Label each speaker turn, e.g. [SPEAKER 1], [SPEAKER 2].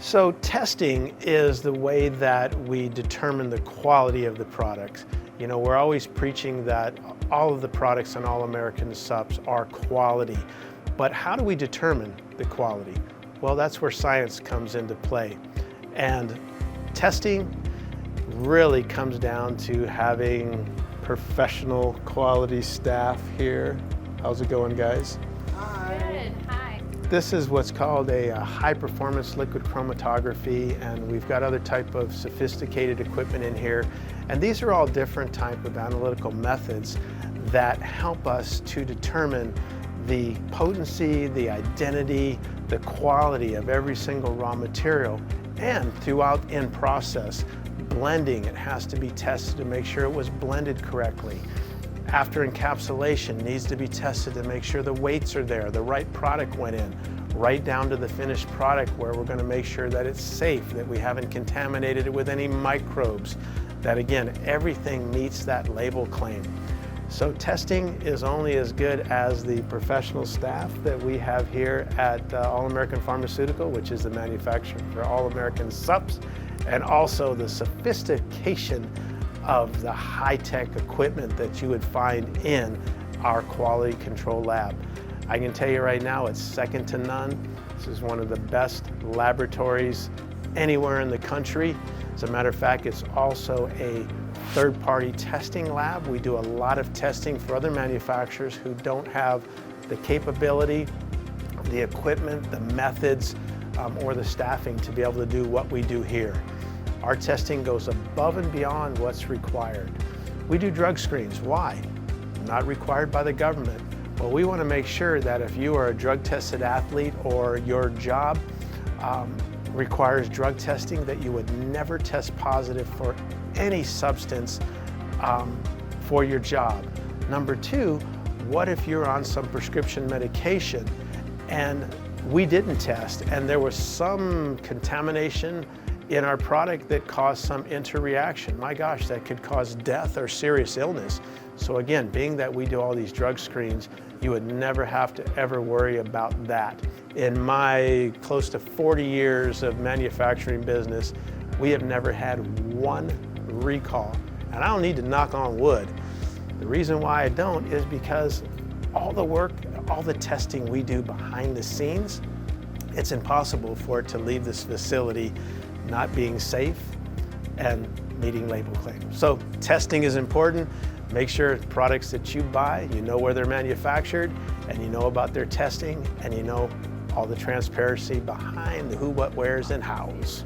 [SPEAKER 1] So testing is the way that we determine the quality of the products. You know, we're always preaching that all of the products in All American Supps are quality. But how do we determine the quality? Well, that's where science comes into play. And testing really comes down to having professional quality staff here. How's it going, guys?
[SPEAKER 2] Good, hi.
[SPEAKER 1] This is what's called a high performance liquid chromatography, and we've got other type of sophisticated equipment in here. And these are all different type of analytical methods that help us to determine the potency, the identity, the quality of every single raw material. And throughout in process, blending, it has to be tested to make sure it was blended correctly. After encapsulation, needs to be tested to make sure the weights are there, the right product went in, right down to the finished product where we're going to make sure that it's safe, that we haven't contaminated it with any microbes, that again, everything meets that label claim. So testing is only as good as the professional staff that we have here at All American Pharmaceutical, which is the manufacturer for All American Supps, and also the sophistication of the high-tech equipment that you would find in our quality control lab. I can tell you right now, it's second to none. This is one of the best laboratories anywhere in the country. As a matter of fact, it's also a third-party testing lab. We do a lot of testing for other manufacturers who don't have the capability, the equipment, the methods, or the staffing to be able to do what we do here. Our testing goes above and beyond what's required. We do drug screens. Why? Not required by the government. Well, we want to make sure that if you are a drug-tested athlete or your job requires drug testing, that you would never test positive for any substance for your job. Number two, what if you're on some prescription medication and we didn't test and there was some contamination in our product that caused some interreaction? My gosh, that could cause death or serious illness. So again, being that we do all these drug screens, you would never have to ever worry about that. In my close to 40 years of manufacturing business, we have never had one recall. And I don't need to knock on wood. The reason why I don't is because all the work, all the testing we do behind the scenes, it's impossible for it to leave this facility not being safe and meeting label claims. So testing is important. Make sure products that you buy, you know where they're manufactured, and you know about their testing, and you know all the transparency behind the who, what, wheres, and hows.